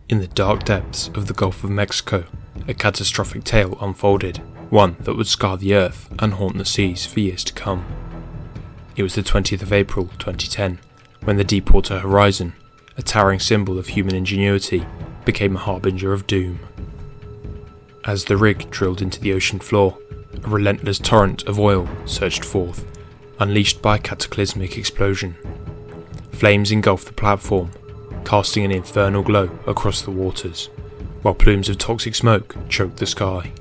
In the dark depths of the Gulf of Mexico, a catastrophic tale unfolded, one that would scar the earth and haunt the seas for years to come. It was the 20th of April 2010, when the Deepwater Horizon, a towering symbol of human ingenuity, became a harbinger of doom. As the rig drilled into the ocean floor, a relentless torrent of oil surged forth, unleashed by a cataclysmic explosion. Flames engulfed the platform, casting an infernal glow across the waters, while plumes of toxic smoke choked the sky.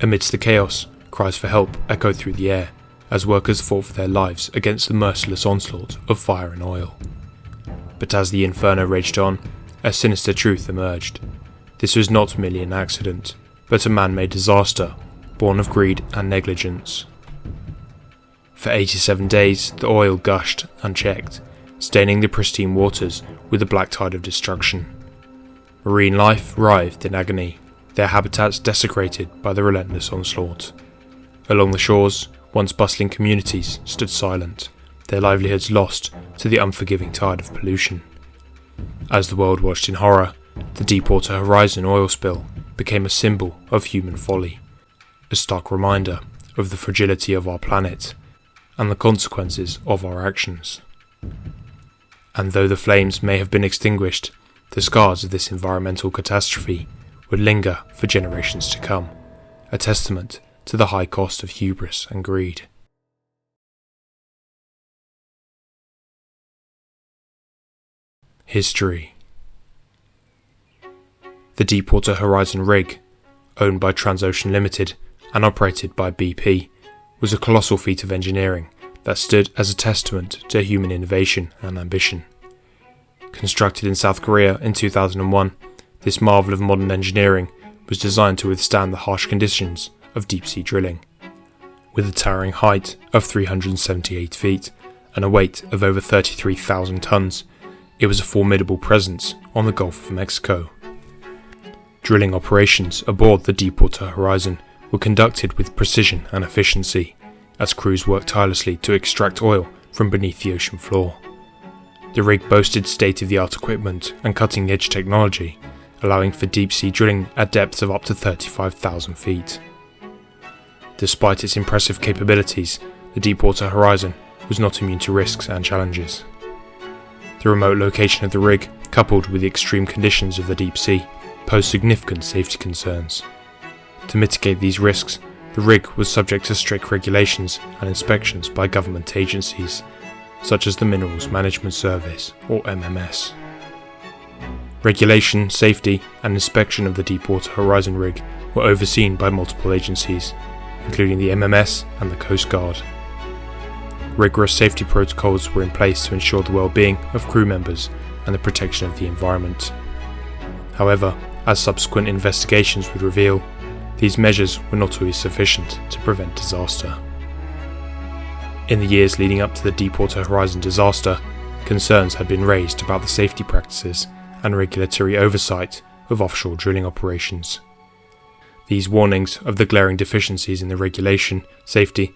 Amidst the chaos, cries for help echoed through the air as workers fought for their lives against the merciless onslaught of fire and oil. But as the inferno raged on, a sinister truth emerged. This was not merely an accident, but a man-made disaster, born of greed and negligence. For 87 days, the oil gushed, unchecked, staining the pristine waters with a black tide of destruction. Marine life writhed in agony, their habitats desecrated by the relentless onslaught. Along the shores, once bustling communities stood silent, their livelihoods lost to the unforgiving tide of pollution. As the world watched in horror, the Deepwater Horizon oil spill became a symbol of human folly, a stark reminder of the fragility of our planet and the consequences of our actions. And though the flames may have been extinguished, the scars of this environmental catastrophe would linger for generations to come, a testament to the high cost of hubris and greed. History. The Deepwater Horizon rig, owned by Transocean Limited and operated by BP, was a colossal feat of engineering that stood as a testament to human innovation and ambition. Constructed in South Korea in 2001, this marvel of modern engineering was designed to withstand the harsh conditions of deep-sea drilling. With a towering height of 378 feet and a weight of over 33,000 tons, it was a formidable presence on the Gulf of Mexico. Drilling operations aboard the Deepwater Horizon were conducted with precision and efficiency, as crews worked tirelessly to extract oil from beneath the ocean floor. The rig boasted state-of-the-art equipment and cutting-edge technology, allowing for deep-sea drilling at depths of up to 35,000 feet. Despite its impressive capabilities, the Deepwater Horizon was not immune to risks and challenges. The remote location of the rig, coupled with the extreme conditions of the deep sea, posed significant safety concerns. To mitigate these risks, the rig was subject to strict regulations and inspections by government agencies, such as the Minerals Management Service, or MMS. Regulation, safety, and inspection of the Deepwater Horizon rig were overseen by multiple agencies, including the MMS and the Coast Guard. Rigorous safety protocols were in place to ensure the well-being of crew members and the protection of the environment. However, as subsequent investigations would reveal, these measures were not always sufficient to prevent disaster. In the years leading up to the Deepwater Horizon disaster, concerns had been raised about the safety practices and regulatory oversight of offshore drilling operations. These warnings of the glaring deficiencies in the regulation, safety,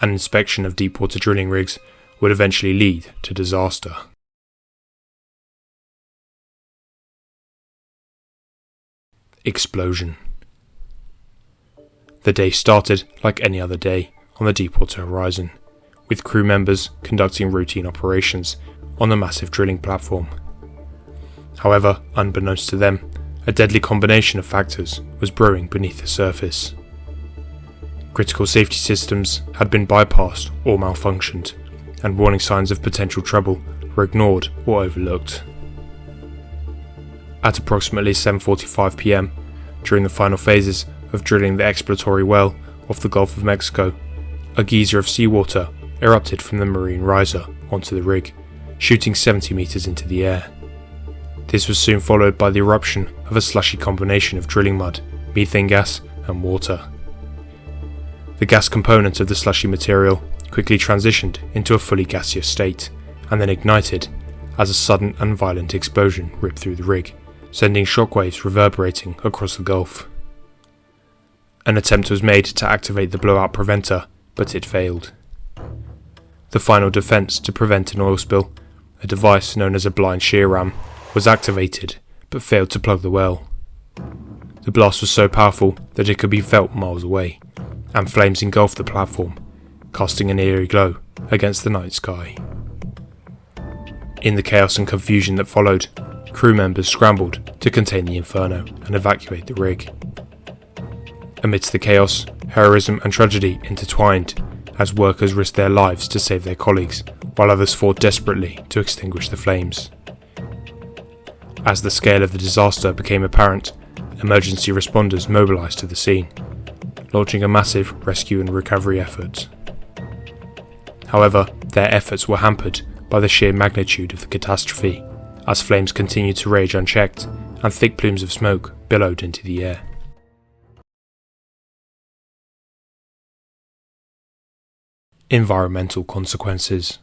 and inspection of deepwater drilling rigs would eventually lead to disaster. Explosion. The day started like any other day on the Deepwater Horizon, with crew members conducting routine operations on the massive drilling platform. However, unbeknownst to them, a deadly combination of factors was brewing beneath the surface. Critical safety systems had been bypassed or malfunctioned, and warning signs of potential trouble were ignored or overlooked. At approximately 7:45 p.m, during the final phases of drilling the exploratory well off the Gulf of Mexico, a geyser of seawater erupted from the marine riser onto the rig, shooting 70 meters into the air. This was soon followed by the eruption of a slushy combination of drilling mud, methane gas, and water. The gas component of the slushy material quickly transitioned into a fully gaseous state, and then ignited as a sudden and violent explosion ripped through the rig, sending shockwaves reverberating across the Gulf. An attempt was made to activate the blowout preventer, but it failed. The final defense to prevent an oil spill, a device known as a blind shear ram, was activated, but failed to plug the well. The blast was so powerful that it could be felt miles away, and flames engulfed the platform, casting an eerie glow against the night sky. In the chaos and confusion that followed, crew members scrambled to contain the inferno and evacuate the rig. Amidst the chaos, heroism and tragedy intertwined as workers risked their lives to save their colleagues, while others fought desperately to extinguish the flames. As the scale of the disaster became apparent, emergency responders mobilised to the scene, launching a massive rescue and recovery effort. However, their efforts were hampered by the sheer magnitude of the catastrophe, as flames continued to rage unchecked and thick plumes of smoke billowed into the air. Environmental consequences.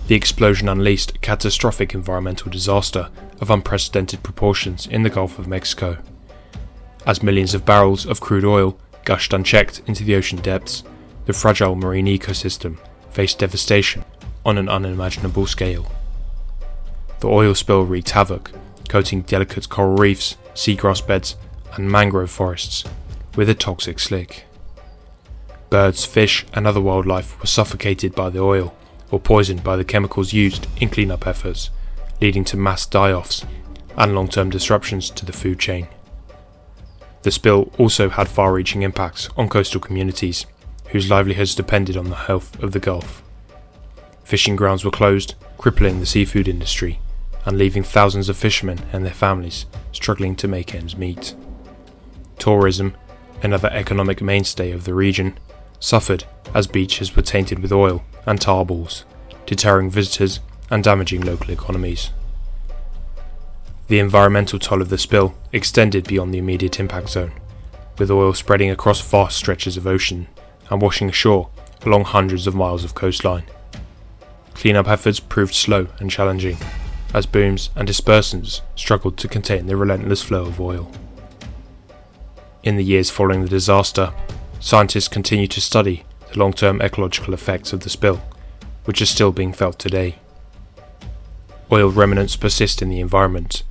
The explosion unleashed a catastrophic environmental disaster of unprecedented proportions in the Gulf of Mexico. As millions of barrels of crude oil gushed unchecked into the ocean depths, the fragile marine ecosystem faced devastation on an unimaginable scale. The oil spill wreaked havoc, coating delicate coral reefs, seagrass beds, and mangrove forests with a toxic slick. Birds, fish, and other wildlife were suffocated by the oil or poisoned by the chemicals used in cleanup efforts, leading to mass die-offs and long-term disruptions to the food chain. The spill also had far-reaching impacts on coastal communities, whose livelihoods depended on the health of the Gulf. Fishing grounds were closed, crippling the seafood industry, and leaving thousands of fishermen and their families struggling to make ends meet. Tourism, another economic mainstay of the region, suffered as beaches were tainted with oil and tar balls, deterring visitors and damaging local economies. The environmental toll of the spill extended beyond the immediate impact zone, with oil spreading across vast stretches of ocean and washing ashore along hundreds of miles of coastline. Cleanup efforts proved slow and challenging, as booms and dispersants struggled to contain the relentless flow of oil. In the years following the disaster, scientists continue to study the long-term ecological effects of the spill, which are still being felt today. Oil remnants persist in the environment,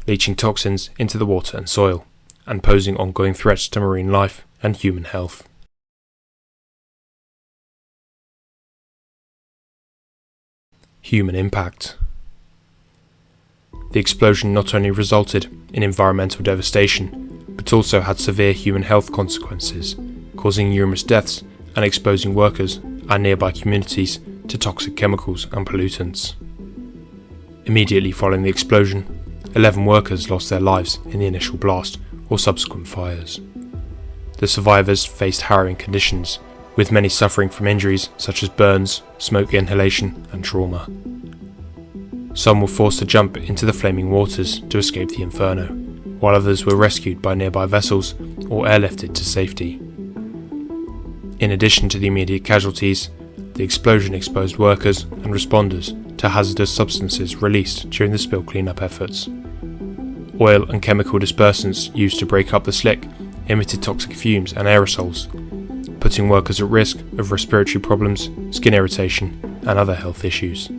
leaching toxins into the water and soil, and posing ongoing threats to marine life and human health. Human impact. The explosion not only resulted in environmental devastation, but also had severe human health consequences, causing numerous deaths and exposing workers and nearby communities to toxic chemicals and pollutants. Immediately following the explosion, 11 workers lost their lives in the initial blast or subsequent fires. The survivors faced harrowing conditions, with many suffering from injuries such as burns, smoke inhalation, and trauma. Some were forced to jump into the flaming waters to escape the inferno, while others were rescued by nearby vessels or airlifted to safety. In addition to the immediate casualties, the explosion exposed workers and responders to hazardous substances released during the spill cleanup efforts. Oil and chemical dispersants used to break up the slick emitted toxic fumes and aerosols, putting workers at risk of respiratory problems, skin irritation, and other health issues.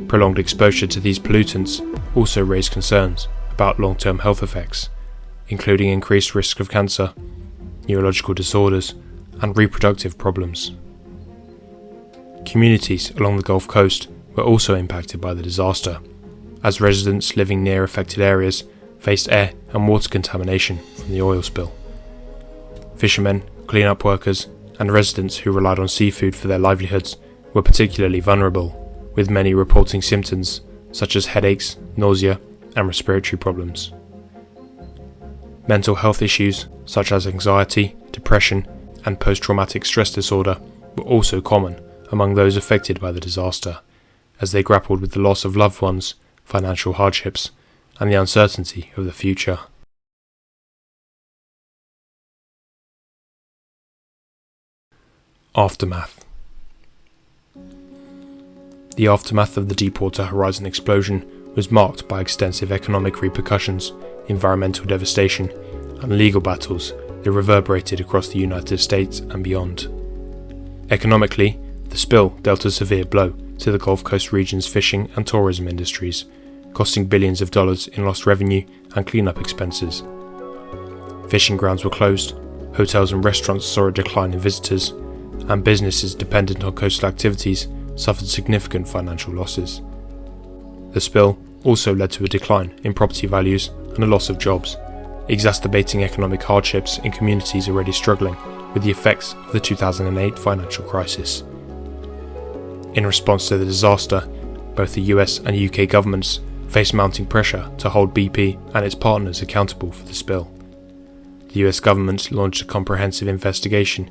Prolonged exposure to these pollutants also raised concerns about long-term health effects, including increased risk of cancer, neurological disorders, and reproductive problems. Communities along the Gulf Coast were also impacted by the disaster, as residents living near affected areas faced air and water contamination from the oil spill. Fishermen, cleanup workers, and residents who relied on seafood for their livelihoods were particularly vulnerable, with many reporting symptoms such as headaches, nausea, and respiratory problems. Mental health issues such as anxiety, depression, and post-traumatic stress disorder were also common among those affected by the disaster, as they grappled with the loss of loved ones, financial hardships, and the uncertainty of the future. Aftermath. The aftermath of the Deepwater Horizon explosion was marked by extensive economic repercussions, environmental devastation, and legal battles that reverberated across the United States and beyond. Economically, the spill dealt a severe blow to the Gulf Coast region's fishing and tourism industries, costing billions of dollars in lost revenue and cleanup expenses. Fishing grounds were closed, hotels and restaurants saw a decline in visitors, and businesses dependent on coastal activities suffered significant financial losses. The spill also led to a decline in property values and a loss of jobs, exacerbating economic hardships in communities already struggling with the effects of the 2008 financial crisis. In response to the disaster, both the US and UK governments faced mounting pressure to hold BP and its partners accountable for the spill. The US government launched a comprehensive investigation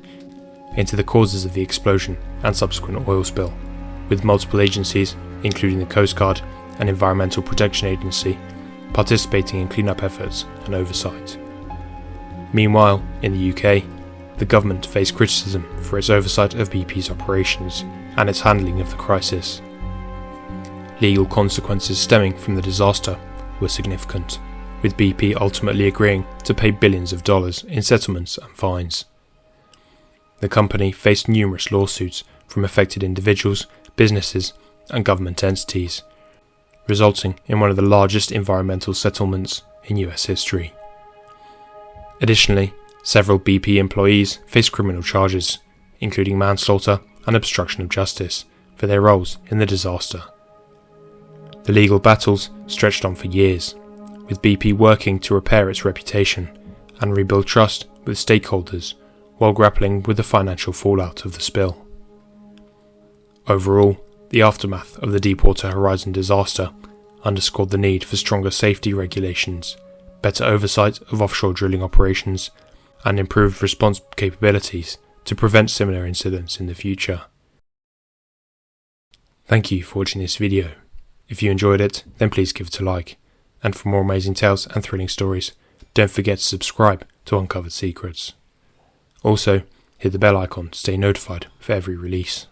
into the causes of the explosion and subsequent oil spill, with multiple agencies, including the Coast Guard and Environmental Protection Agency, participating in cleanup efforts and oversight. Meanwhile, in the UK, the government faced criticism for its oversight of BP's operations and its handling of the crisis. Legal consequences stemming from the disaster were significant, with BP ultimately agreeing to pay billions of dollars in settlements and fines. The company faced numerous lawsuits from affected individuals, businesses, and government entities, resulting in one of the largest environmental settlements in US history. Additionally, several BP employees faced criminal charges, including manslaughter and obstruction of justice, for their roles in the disaster. The legal battles stretched on for years, with BP working to repair its reputation and rebuild trust with stakeholders while grappling with the financial fallout of the spill. Overall, the aftermath of the Deepwater Horizon disaster underscored the need for stronger safety regulations, better oversight of offshore drilling operations, and improved response capabilities to prevent similar incidents in the future. Thank you for watching this video. If you enjoyed it, then please give it a like. And for more amazing tales and thrilling stories, don't forget to subscribe to Uncovered Secrets. Also, hit the bell icon to stay notified for every release.